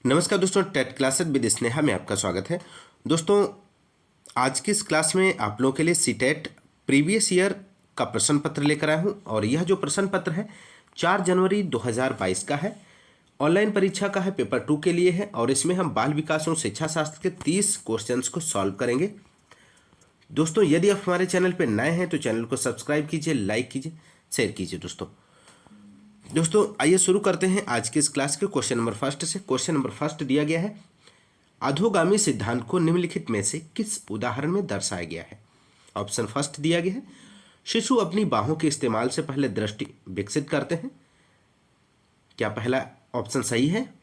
नमस्कार दोस्तों, TET classes with Sneha में आपका स्वागत है। दोस्तों, आज की इस क्लास में आप लोगों के लिए सीटेट प्रीवियस ईयर का प्रश्न पत्र लेकर आया हूं और यह जो प्रश्न पत्र है 4 जनवरी 2022 का है। ऑनलाइन परीक्षा का है, पेपर 2 के लिए है और इसमें हम बाल विकास और शिक्षा शास्त्र के 30 क्वेश्चंस को सॉल्व करेंगे। दोस्तों, यदि आप हमारे चैनल पर नए हैं तो चैनल को सब्सक्राइब कीजिए, लाइक कीजिए, शेयर कीजिए। दोस्तों आइए शुरू करते हैं आज की इस क्लास के क्वेश्चन नंबर फर्स्ट से। क्वेश्चन नंबर फर्स्ट दिया गया है, अधोगामी सिद्धांत को निम्नलिखित में से किस उदाहरण में दर्शाया गया है। ऑप्शन फर्स्ट दिया गया है, शिशु अपनी बाहों के इस्तेमाल से पहले दृष्टि विकसित करते हैं। क्या पहला ऑप्शन सही है?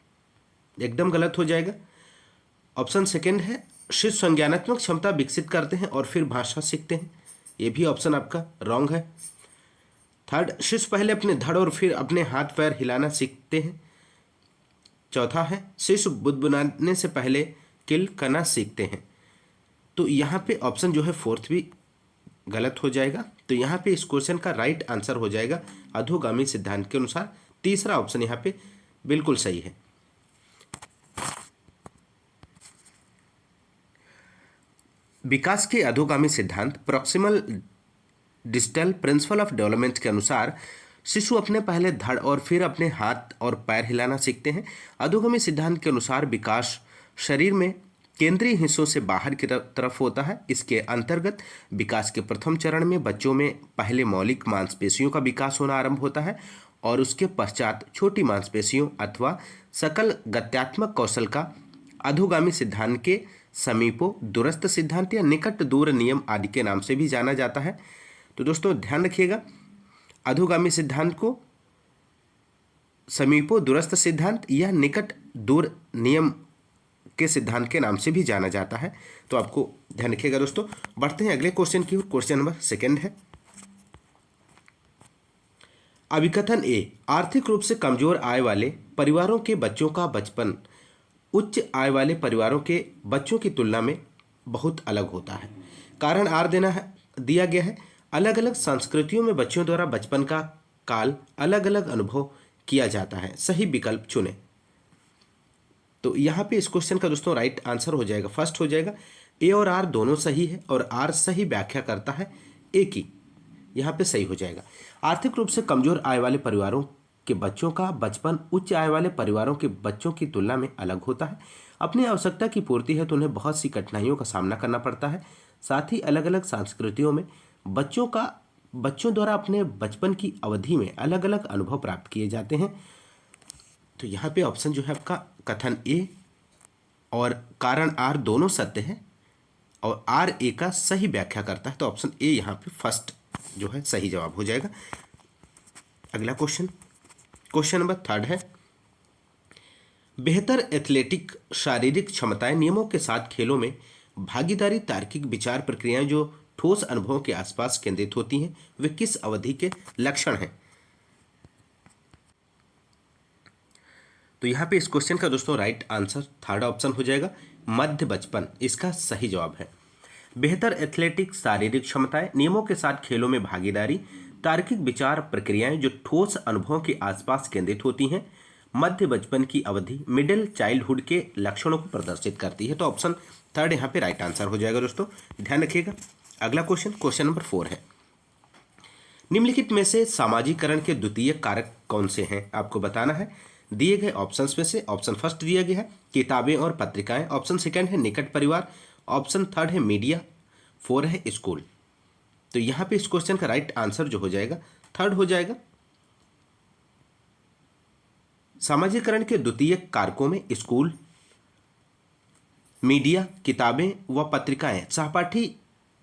एकदम गलत हो जाएगा। ऑप्शन सेकेंड है, शिशु संज्ञानात्मक क्षमता विकसित करते हैं और फिर भाषा सीखते हैं। यह भी ऑप्शन आपका रॉन्ग है। थर्ड, शिशु पहले अपने धड़ और फिर अपने हाथ पैर हिलाना सीखते हैं। चौथा है, शिशु बुदबुदाने से पहले किल करना सीखते हैं। तो यहाँ पे ऑप्शन जो है फोर्थ भी गलत हो जाएगा। तो यहाँ पे इस क्वेश्चन का राइट आंसर हो जाएगा अधोगामी सिद्धांत के अनुसार तीसरा ऑप्शन यहाँ पे बिल्कुल सही है। विकास के अधोगामी सिद्धांत proximal digital principle of development के अनुसार शिशु अपने पहले धड़ और फिर अपने हाथ और पैर हिलाना सीखते हैं। अधोगामी सिद्धांत के अनुसार विकास शरीर में केंद्रीय हिस्सों से बाहर की तरफ होता है। इसके अंतर्गत विकास के प्रथम चरण में बच्चों में पहले मौलिक मांसपेशियों का विकास होना आरंभ होता है और उसके पश्चात छोटी मांसपेशियों अथवा सकल गत्यात्मक कौशल का अधोगामी सिद्धांत के समीपो दूरस्थ सिद्धांत या निकट दूर नियम आदि के नाम से भी जाना जाता है। तो दोस्तों ध्यान रखिएगा, अधोगामी सिद्धांत को समीपो दूरस्थ सिद्धांत या निकट दूर नियम के सिद्धांत के नाम से भी जाना जाता है। तो आपको ध्यान रखिएगा। दोस्तों बढ़ते हैं अगले क्वेश्चन की ओर। क्वेश्चन नंबर सेकंड है, अभिकथन ए, आर्थिक रूप से कमजोर आय वाले परिवारों के बच्चों का बचपन उच्च आय वाले परिवारों के बच्चों की तुलना में बहुत अलग होता है। कारण आर दिया गया है, अलग अलग संस्कृतियों में बच्चों द्वारा बचपन का काल अलग अलग अनुभव किया जाता है। सही विकल्प चुने। तो यहाँ पे इस क्वेश्चन का दोस्तों राइट आंसर हो जाएगा, फर्स्ट हो जाएगा। ए और आर दोनों सही है और आर सही व्याख्या करता है ए की, यहाँ पे सही हो जाएगा। आर्थिक रूप से कमजोर आय वाले परिवारों के बच्चों का बचपन उच्च आय वाले परिवारों के बच्चों की तुलना में अलग होता है। अपनी आवश्यकता की पूर्ति है तो उन्हें बहुत सी कठिनाइयों का सामना करना पड़ता है। साथ ही अलग अलग संस्कृतियों में बच्चों द्वारा अपने बचपन की अवधि में अलग अलग अनुभव प्राप्त किए जाते हैं। तो यहाँ पे ऑप्शन जो है आपका कथन ए और कारण आर दोनों सत्य है और आर ए का सही व्याख्या करता है। तो ऑप्शन ए यहाँ पे फर्स्ट जो है सही जवाब हो जाएगा। अगला क्वेश्चन नंबर थर्ड है, बेहतर एथलेटिक शारीरिक क्षमताएं नियमों के साथ खेलों में भागीदारी तार्किक विचार प्रक्रियाएं जो ठोस अनुभवों के आसपास केंद्रित होती हैं, वे किस अवधि के लक्षण हैं। तो यहां पे इस क्वेश्चन का दोस्तों राइट आंसर थर्ड ऑप्शन हो जाएगा, मध्य बचपन इसका सही जवाब है। बेहतर एथलेटिक शारीरिक क्षमताएं नियमों के साथ खेलों में भागीदारी तार्किक विचार प्रक्रियाएं जो ठोस अनुभवों के आसपास केंद्रित होती हैं, मध्य बचपन की अवधि मिडिल चाइल्डहुड के लक्षणों को प्रदर्शित करती है। तो ऑप्शन थर्ड यहाँ पे राइट आंसर हो जाएगा। दोस्तों ध्यान रखिएगा। अगला क्वेश्चन नंबर 4 है, निम्नलिखित में से सामाजिकरण के द्वितीय कारक कौन से हैं आपको बताना है। दिए गए ऑप्शंस में से ऑप्शन फर्स्ट दिया गया है किताबें और पत्रिकाएं, ऑप्शन सेकंड है निकट परिवार, ऑप्शन थर्ड है मीडिया, 4 है स्कूल। तो यहाँ पे इस क्वेश्चन का राइट आंसर जो हो जाएगा थर्ड हो जाएगा। सामाजिकरण के द्वितीय कारकों में स्कूल, मीडिया, किताबें व पत्रिकाएं, सहपाठी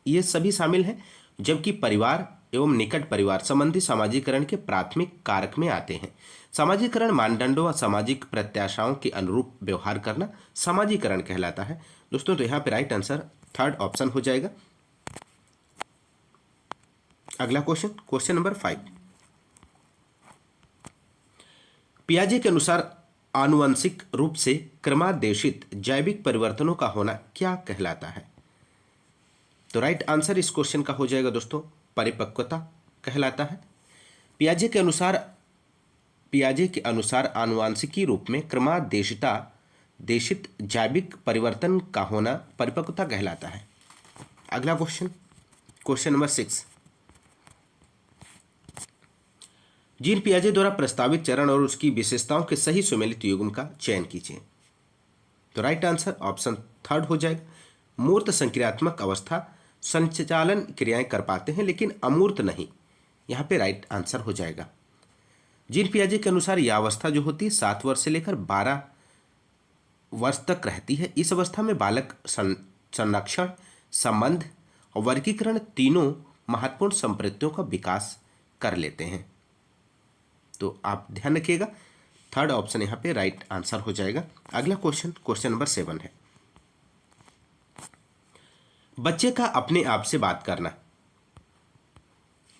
ये सभी शामिल हैं, जबकि परिवार एवं निकट परिवार संबंधी सामाजिकरण के प्राथमिक कारक में आते हैं। सामाजिकरण मानदंडों व सामाजिक प्रत्याशाओं के अनुरूप व्यवहार करना सामाजिकरण कहलाता है। दोस्तों तो यहाँ पे राइट आंसर थर्ड ऑप्शन हो जाएगा। अगला क्वेश्चन नंबर 5, पियाजे के अनुसार आनुवंशिक रूप से क्रमादेशित जैविक परिवर्तनों का होना क्या कहलाता है। तो राइट आंसर इस क्वेश्चन का हो जाएगा दोस्तों परिपक्वता कहलाता है। पियाजे के अनुसार आनुवांशिकी रूप में क्रमादेशिता निर्देशित जैविक परिवर्तन का होना परिपक्वता कहलाता है। अगला क्वेश्चन, क्वेश्चन नंबर 6, जीन पियाजे द्वारा प्रस्तावित चरण और उसकी विशेषताओं के सही सुमेलित युग्म का चयन कीजिए। तो राइट आंसर ऑप्शन थर्ड हो जाएगा। मूर्त संक्रियात्मक अवस्था संचालन क्रियाएं कर पाते हैं लेकिन अमूर्त नहीं, यहाँ पे राइट आंसर हो जाएगा। जीन पियाजे के अनुसार यह अवस्था जो होती है 7 वर्ष से लेकर 12 वर्ष तक रहती है। इस अवस्था में बालक संरक्षण, संबंध और वर्गीकरण तीनों महत्वपूर्ण संप्रत्तियों का विकास कर लेते हैं। तो आप ध्यान रखिएगा, थर्ड ऑप्शन यहाँ पे राइट आंसर हो जाएगा। अगला क्वेश्चन, क्वेश्चन नंबर 7 है, बच्चे का अपने आप से बात करना।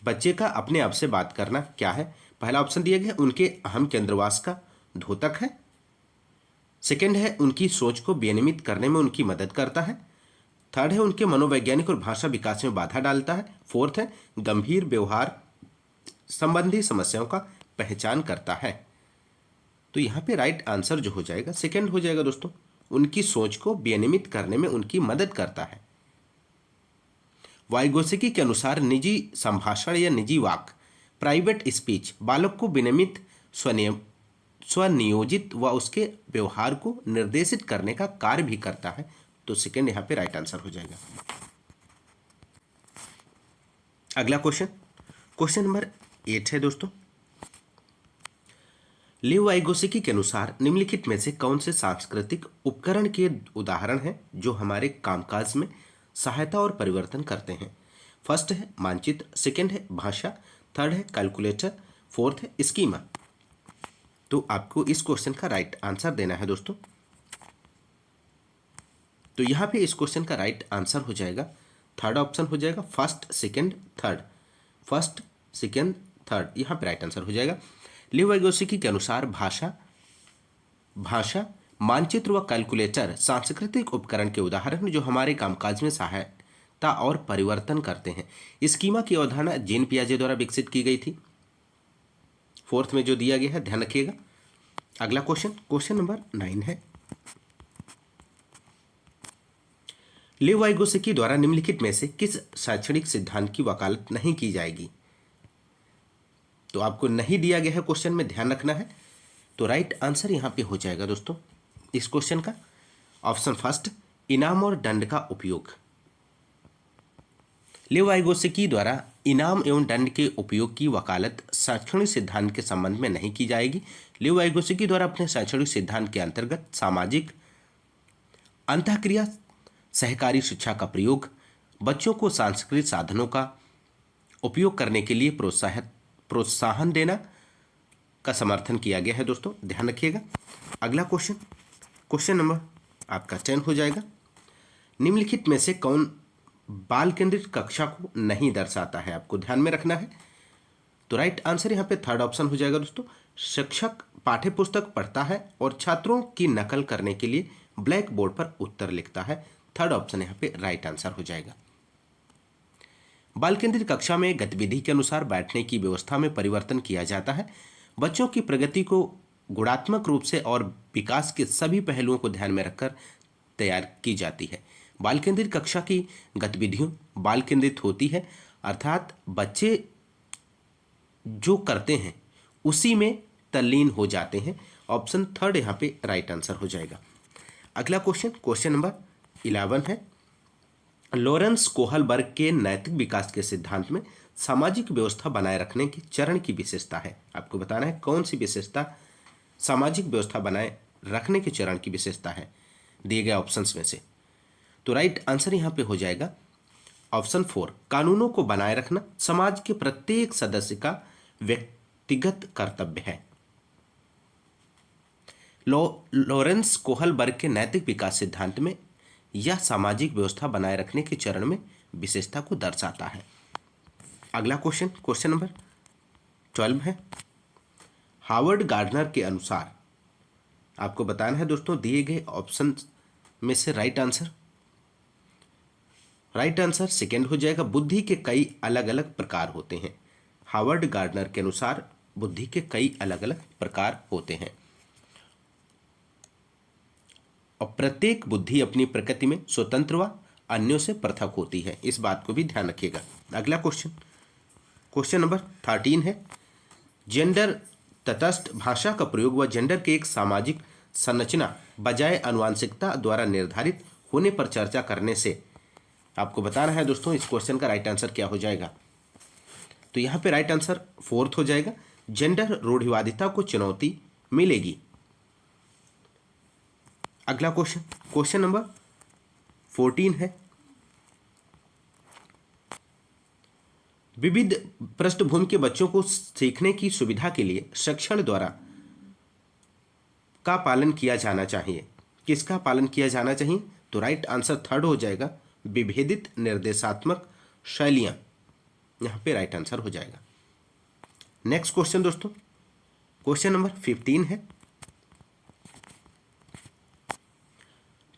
बच्चे का अपने आप से बात करना क्या है? पहला ऑप्शन दिया गया उनके अहम केंद्रवास का द्योतक है। सेकंड है उनकी सोच को विनियमित करने में उनकी मदद करता है। थर्ड है उनके मनोवैज्ञानिक और भाषा विकास में बाधा डालता है। फोर्थ है गंभीर व्यवहार संबंधी समस्याओं का पहचान करता है। तो यहाँ पे राइट आंसर जो हो जाएगा सेकंड हो जाएगा दोस्तों, उनकी सोच को विनियमित करने में उनकी मदद करता है। वाइगोत्स्की के अनुसार निजी संभाषण या निजी वाक, प्राइवेट स्पीच, बालक को विनियमित स्वनियोजित व उसके व्यवहार को निर्देशित करने का कार्य भी करता है। तो सेकंड यहाँ पे राइट आंसर हो जाएगा। अगला क्वेश्चन, क्वेश्चन नंबर 8 है दोस्तों, लियो वाइगोत्स्की के अनुसार निम्नलिखित में से कौन से सांस्कृतिक उपकरण के उदाहरण हैं जो हमारे कामकाज में सहायता और परिवर्तन करते हैं? फर्स्ट है मानचित्र, सेकंड है भाषा, थर्ड है कैलकुलेटर, फोर्थ है स्कीमा। तो आपको इस क्वेश्चन का राइट आंसर देना है दोस्तों। तो यहाँ पे इस क्वेश्चन का राइट आंसर हो जाएगा, थर्ड ऑप्शन हो जाएगा, first second third, first second third, यहाँ पे राइट आंसर हो जाएगा। लियो वाइगोत्स्की के अनुसार भाषा, मानचित्र व कैलकुलेटर सांस्कृतिक उपकरण के उदाहरण जो हमारे कामकाज में सहायता और परिवर्तन करते हैं। स्कीमा की अवधारणा जीन पियाजे द्वारा विकसित की गई थी। फोर्थ में जो दिया गया है ध्यान रखिएगा। अगला क्वेश्चन, क्वेश्चन नंबर 9 है, लियो वाइगोत्स्की द्वारा निम्नलिखित में से किस शैक्षणिक सिद्धांत की वकालत नहीं की जाएगी? तो आपको नहीं दिया गया है क्वेश्चन में, ध्यान रखना है। तो राइट आंसर यहां पे हो जाएगा दोस्तों इस क्वेश्चन का ऑप्शन फर्स्ट, इनाम और दंड का उपयोग। लियो वाइगोत्स्की द्वारा इनाम एवं दंड के उपयोग की वकालत शैक्षणिक सिद्धांत के संबंध में नहीं की जाएगी। लियो वाइगोत्स्की द्वारा अपने शैक्षणिक सिद्धांत के अंतर्गत सामाजिक अंतःक्रिया, सहकारी शिक्षा का प्रयोग, बच्चों को सांस्कृतिक साधनों का उपयोग करने के लिए प्रोत्साहन देना का समर्थन किया गया है दोस्तों, ध्यान रखिएगा। अगला क्वेश्चन, क्वेश्चन नंबर आपका 10 हो जाएगा, निम्नलिखित में से कौन बाल केंद्रित कक्षा को नहीं दर्शाता है? आपको ध्यान में रखना है। तो राइट आंसर यहाँ पे थर्ड ऑप्शन हो जाएगा दोस्तों, शिक्षक पाठ्य पुस्तक पढ़ता है और छात्रों की नकल करने के लिए ब्लैक बोर्ड पर उत्तर लिखता है। थर्ड ऑप्शन यहाँ पे राइट आंसर हो जाएगा। बाल केंद्रित कक्षा में गतिविधि के अनुसार बैठने की व्यवस्था में परिवर्तन किया जाता है। बच्चों की प्रगति को गुणात्मक रूप से और विकास के सभी पहलुओं को ध्यान में रखकर तैयार की जाती है। बाल केंद्रित कक्षा की गतिविधियों बाल केंद्रित होती है, अर्थात बच्चे जो करते हैं उसी में तल्लीन हो जाते हैं। ऑप्शन थर्ड यहाँ पे राइट आंसर हो जाएगा। अगला क्वेश्चन, क्वेश्चन नंबर 11 है, लॉरेंस कोहलबर्ग के नैतिक विकास के सिद्धांत में सामाजिक व्यवस्था बनाए रखने की चरण की विशेषता है। आपको बताना है कौन सी विशेषता सामाजिक व्यवस्था बनाए रखने के चरण की विशेषता है दिए गए ऑप्शंस में से। तो राइट आंसर यहाँ पे हो जाएगा ऑप्शन 4, कानूनों को बनाए रखना समाज के प्रत्येक सदस्य का व्यक्तिगत कर्तव्य है। लॉरेंस कोहलबर्ग के नैतिक विकास सिद्धांत में यह सामाजिक व्यवस्था बनाए रखने के चरण में विशेषता को दर्शाता है। अगला क्वेश्चन, क्वेश्चन नंबर 12 है, हार्वर्ड गार्डनर के अनुसार आपको बताना है दोस्तों दिए गए ऑप्शन में से right answer. Right answer second हो जाएगा, बुद्धि के कई अलग अलग प्रकार होते हैं। हार्वर्ड गार्डनर के अनुसार बुद्धि के कई अलग अलग प्रकार होते हैं। और प्रत्येक बुद्धि अपनी प्रकृति में स्वतंत्र व अन्यों से पृथक होती है। इस बात को भी ध्यान रखिएगा। अगला क्वेश्चन, क्वेश्चन नंबर 13 है, जेंडर तटस्थ भाषा का प्रयोग व जेंडर के एक सामाजिक संरचना बजाय आनुवंशिकता द्वारा निर्धारित होने पर चर्चा करने से। आपको बताना है दोस्तों इस क्वेश्चन का राइट आंसर क्या हो जाएगा। तो यहाँ पे राइट आंसर फोर्थ हो जाएगा, जेंडर रूढ़िवादिता को चुनौती मिलेगी। अगला क्वेश्चन, क्वेश्चन नंबर 14 है, विविध पृष्ठभूमि के बच्चों को सीखने की सुविधा के लिए शिक्षण द्वारा का पालन किया जाना चाहिए। किसका पालन किया जाना चाहिए? तो राइट आंसर थर्ड हो जाएगा, विभेदित निर्देशात्मक शैलियां। यहां पे राइट आंसर हो जाएगा। नेक्स्ट क्वेश्चन दोस्तों, क्वेश्चन नंबर 15 है,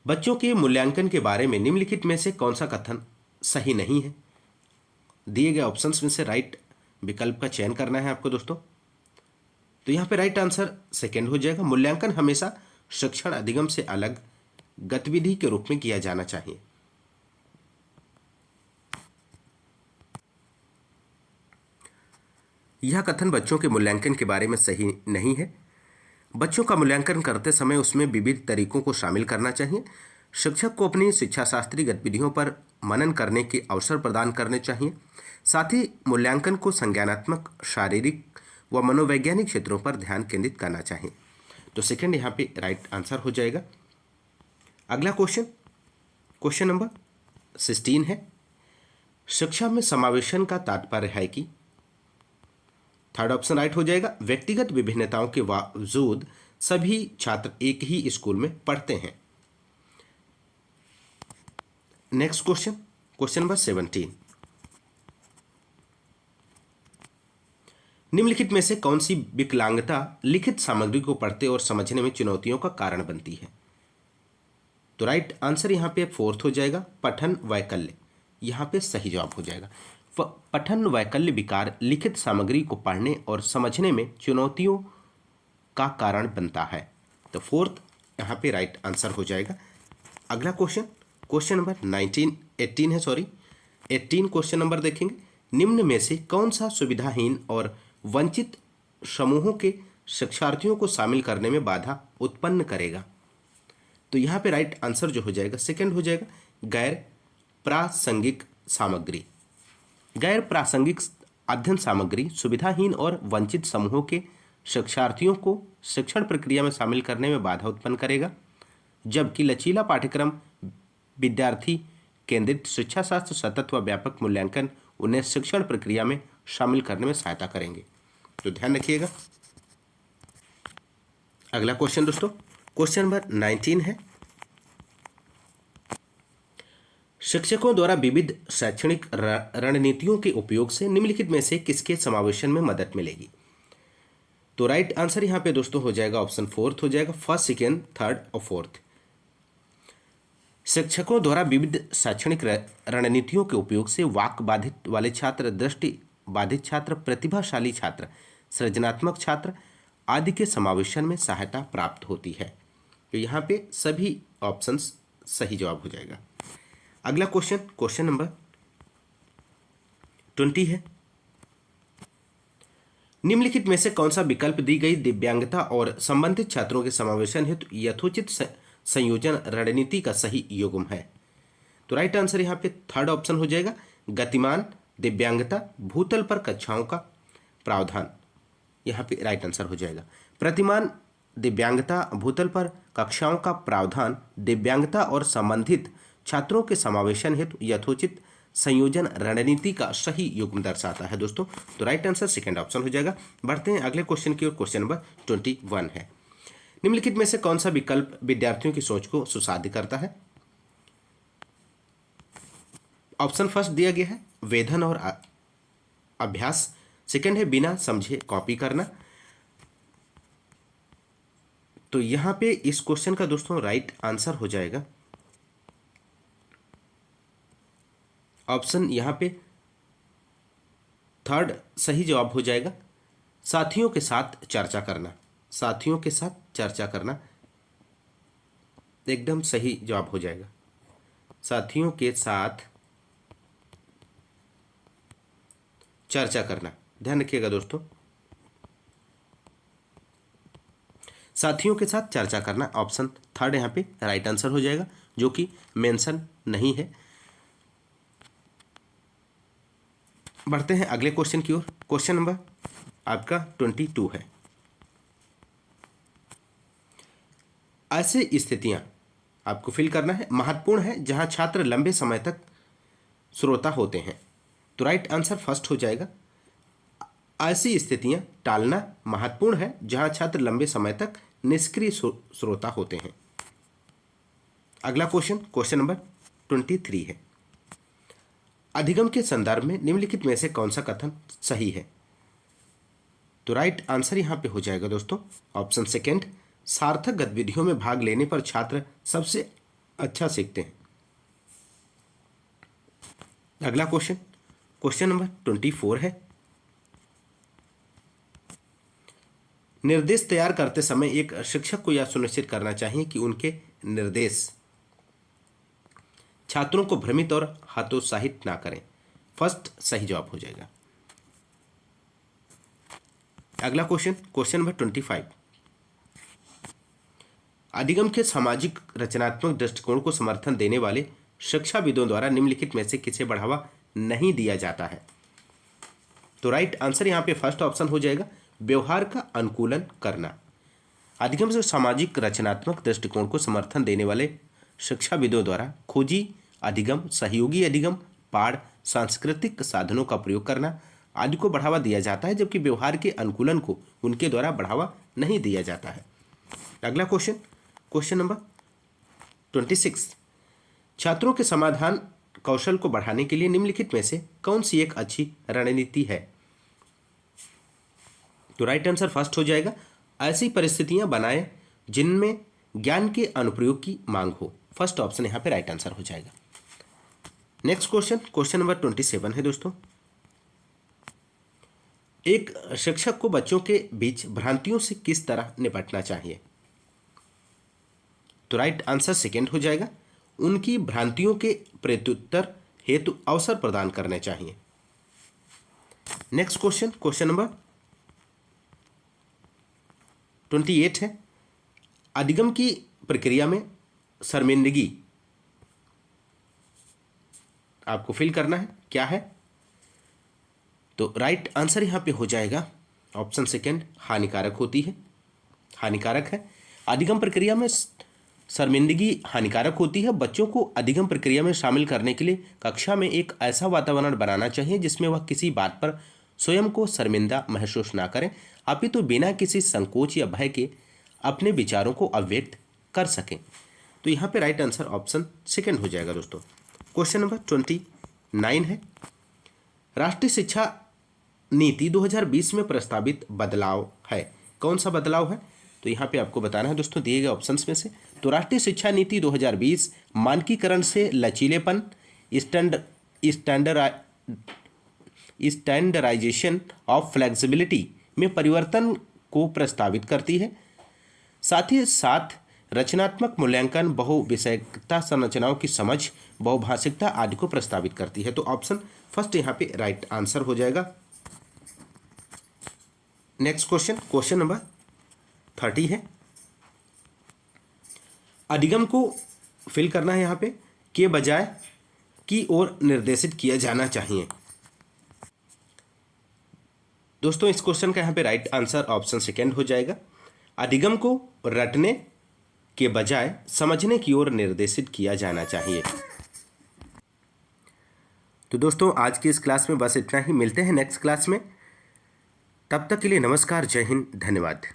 बच्चों के मूल्यांकन के बारे में निम्नलिखित में से कौन सा कथन सही नहीं है? दिए गए ऑप्शंस में से राइट विकल्प का चयन करना है आपको दोस्तों। तो यहां पे राइट आंसर सेकंड हो जाएगा, मूल्यांकन हमेशा शिक्षण अधिगम से अलग गतिविधि के रूप में किया जाना चाहिए। यह कथन बच्चों के मूल्यांकन के बारे में सही नहीं है। बच्चों का मूल्यांकन करते समय उसमें विविध तरीकों को शामिल करना चाहिए। शिक्षक को अपनी शिक्षा शास्त्रीय गतिविधियों पर मनन करने के अवसर प्रदान करने चाहिए। साथ ही मूल्यांकन को संज्ञानात्मक, शारीरिक व मनोवैज्ञानिक क्षेत्रों पर ध्यान केंद्रित करना चाहिए। तो सेकंड यहाँ पे राइट आंसर हो जाएगा। अगला क्वेश्चन, क्वेश्चन नंबर 16 है, शिक्षा में समावेशन का तात्पर्य है कि। थर्ड ऑप्शन राइट हो जाएगा, व्यक्तिगत विभिन्नताओं के बावजूद सभी छात्र एक ही स्कूल में पढ़ते हैं। नेक्स्ट क्वेश्चन, क्वेश्चन नंबर 17, निम्नलिखित में से कौन सी विकलांगता लिखित सामग्री को पढ़ते और समझने में चुनौतियों का कारण बनती है? तो राइट आंसर यहां पे फोर्थ हो जाएगा, पठन वैकल्य। यहां पे सही जवाब हो जाएगा। पठन वैकल्य विकार लिखित सामग्री को पढ़ने और समझने में चुनौतियों का कारण बनता है। तो फोर्थ यहाँ पे राइट आंसर हो जाएगा। अगला question, question number 18 question number देखेंगे, निम्न में से कौन सा सुविधाहीन और वंचित समूहों के शिक्षार्थियों को शामिल करने में बाधा उत्पन्न करेगा? तो यहाँ पे राइट आंसर जो हो जाएगा सेकंड हो जाएगा, गैर प्रासंगिक सामग्री। गैर प्रासंगिक अध्ययन सामग्री सुविधाहीन और वंचित समूहों के शिक्षार्थियों को शिक्षण प्रक्रिया में शामिल करने में बाधा उत्पन्न करेगा, जबकि लचीला पाठ्यक्रम विद्यार्थी केंद्रित शिक्षा शास्त्र सतत व व्यापक मूल्यांकन उन्हें शिक्षण प्रक्रिया में शामिल करने में सहायता करेंगे। तो ध्यान रखिएगा। अगला क्वेश्चन दोस्तों, क्वेश्चन नंबर 19 है, शिक्षकों द्वारा विविध शैक्षणिक रणनीतियों के उपयोग से निम्नलिखित में से किसके समावेशन में मदद मिलेगी? तो राइट आंसर यहां पे दोस्तों हो जाएगा ऑप्शन फोर्थ हो जाएगा, फर्स्ट, सेकेंड, थर्ड और फोर्थ। शिक्षकों द्वारा विविध शैक्षणिक रणनीतियों के उपयोग से वाक बाधित वाले छात्र, दृष्टि बाधित छात्र, प्रतिभाशाली छात्र, सृजनात्मक छात्र आदि के समावेशन में सहायता प्राप्त होती है। तो यहाँ पे सभी ऑप्शंस सही जवाब हो जाएगा। अगला क्वेश्चन, क्वेश्चन नंबर 20 है, निम्नलिखित में से कौन सा विकल्प दी गई दिव्यांगता और संबंधित छात्रों के समावेशन हेतु यथोचित संयोजन रणनीति का सही युग्म है? तो राइट आंसर यहाँ पे थर्ड ऑप्शन हो जाएगा, गतिमान दिव्यांगता भूतल पर कक्षाओं का प्रावधान। यहाँ पे राइट आंसर हो जाएगा, प्रतिमान दिव्यांगता भूतल पर कक्षाओं का प्रावधान दिव्यांगता और संबंधित छात्रों के समावेशन हेतु यथोचित संयोजन रणनीति का सही युग्म दर्शाता है दोस्तों। तो राइट आंसर सेकंड ऑप्शन हो जाएगा। बढ़ते हैं अगले क्वेश्चन की ओर, क्वेश्चन नंबर 21 है, निम्नलिखित में से कौन सा विकल्प विद्यार्थियों की सोच को सुसाध्य करता है? ऑप्शन फर्स्ट दिया गया है वेधन और अभ्यास, सेकंड है बिना समझे कॉपी करना। तो यहां पे इस क्वेश्चन का दोस्तों राइट आंसर हो जाएगा ऑप्शन यहां पे थर्ड सही जवाब हो जाएगा, साथियों के साथ चर्चा करना। साथियों के साथ चर्चा करना एकदम सही जवाब हो जाएगा। साथियों के साथ चर्चा करना, ध्यान रखिएगा दोस्तों, साथियों के साथ चर्चा करना ऑप्शन थर्ड यहाँ पे राइट आंसर हो जाएगा, जो कि मेंशन नहीं है। बढ़ते हैं अगले क्वेश्चन की ओर। क्वेश्चन नंबर आपका 22 है। ऐसे स्थितियां आपको फिल करना है महत्वपूर्ण है जहां छात्र लंबे समय तक श्रोता होते हैं। तो राइट आंसर फर्स्ट हो जाएगा, ऐसी स्थितियां टालना महत्वपूर्ण है जहां छात्र लंबे समय तक निष्क्रिय श्रोता होते हैं। अगला क्वेश्चन, क्वेश्चन नंबर 23 है। अधिगम के संदर्भ में निम्नलिखित में से कौन सा कथन सही है? तो राइट आंसर यहां पे हो जाएगा दोस्तों ऑप्शन सेकेंड, सार्थक गतिविधियों में भाग लेने पर छात्र सबसे अच्छा सीखते हैं। अगला क्वेश्चन, क्वेश्चन नंबर 24 है। निर्देश तैयार करते समय एक शिक्षक को यह सुनिश्चित करना चाहिए कि उनके निर्देश छात्रों को भ्रमित और हतोत्साहित ना करें। फर्स्ट सही जवाब हो जाएगा। अगला क्वेश्चन, क्वेश्चन नंबर 25। अधिगम के सामाजिक रचनात्मक दृष्टिकोण को समर्थन देने वाले शिक्षाविदों द्वारा निम्नलिखित में से किसे बढ़ावा नहीं दिया जाता है? तो राइट आंसर यहां पे फर्स्ट ऑप्शन हो जाएगा, व्यवहार का अनुकूलन करना। अधिगम से सामाजिक रचनात्मक दृष्टिकोण को समर्थन देने वाले शिक्षाविदों द्वारा खोजी अधिगम, सहयोगी अधिगम, पाठ, सांस्कृतिक साधनों का प्रयोग करना आदि को बढ़ावा दिया जाता है, जबकि व्यवहार के अनुकूलन को उनके द्वारा बढ़ावा नहीं दिया जाता है। अगला क्वेश्चन, क्वेश्चन नंबर 26। छात्रों के समाधान कौशल को बढ़ाने के लिए निम्नलिखित में से कौन सी एक अच्छी रणनीति है? तो राइट आंसर फर्स्ट हो जाएगा, ऐसी परिस्थितियां बनाएं जिनमें ज्ञान के अनुप्रयोग की मांग हो। फर्स्ट ऑप्शन यहां पे राइट आंसर हो जाएगा। नेक्स्ट क्वेश्चन, क्वेश्चन नंबर 27 है दोस्तों। एक शिक्षक को बच्चों के बीच भ्रांतियों से किस तरह निपटना चाहिए? तो राइट आंसर सेकेंड हो जाएगा, उनकी भ्रांतियों के प्रत्युत्तर हेतु अवसर प्रदान करने चाहिए। नेक्स्ट क्वेश्चन, क्वेश्चन नंबर 28 है। अधिगम की प्रक्रिया में शर्मिंदगी आपको फिल करना है, क्या है? तो राइट आंसर यहां पे हो जाएगा ऑप्शन सेकेंड, हानिकारक होती है, हानिकारक है। अधिगम प्रक्रिया में शर्मिंदगी हानिकारक होती है। बच्चों को अधिगम प्रक्रिया में शामिल करने के लिए कक्षा में एक ऐसा वातावरण बनाना चाहिए जिसमें वह किसी बात पर स्वयं को शर्मिंदा महसूस ना करें, अपितु बिना किसी संकोच या भय के अपने विचारों को अभिव्यक्त कर सकें। तो यहाँ पे राइट आंसर ऑप्शन सेकेंड हो जाएगा दोस्तों। क्वेश्चन नंबर 29 है। राष्ट्रीय शिक्षा नीति 2020 में प्रस्तावित बदलाव है, कौन सा बदलाव है? तो यहाँ पे आपको बताना है दोस्तों दिए गए ऑप्शंस में से। तो राष्ट्रीय शिक्षा नीति 2020 मानकीकरण से लचीलेपन, स्टैंडर्डाइजेशन ऑफ फ्लेक्सिबिलिटी में परिवर्तन को प्रस्तावित करती है। साथ ही साथ रचनात्मक मूल्यांकन, बहुविषयकता संरचनाओं की समझ, बहुभाषिकता आदि को प्रस्तावित करती है। तो ऑप्शन फर्स्ट यहाँ पे राइट आंसर हो जाएगा। नेक्स्ट क्वेश्चन, क्वेश्चन नंबर 30 है। अधिगम को फिल करना है यहाँ पे, के बजाय की ओर निर्देशित किया जाना चाहिए। दोस्तों इस क्वेश्चन का यहाँ पे राइट आंसर ऑप्शन सेकेंड हो जाएगा, अधिगम को रटने के बजाय समझने की ओर निर्देशित किया जाना चाहिए। तो दोस्तों आज की इस क्लास में बस इतना ही, मिलते हैं नेक्स्ट क्लास में। तब तक के लिए नमस्कार, जय हिंद, धन्यवाद।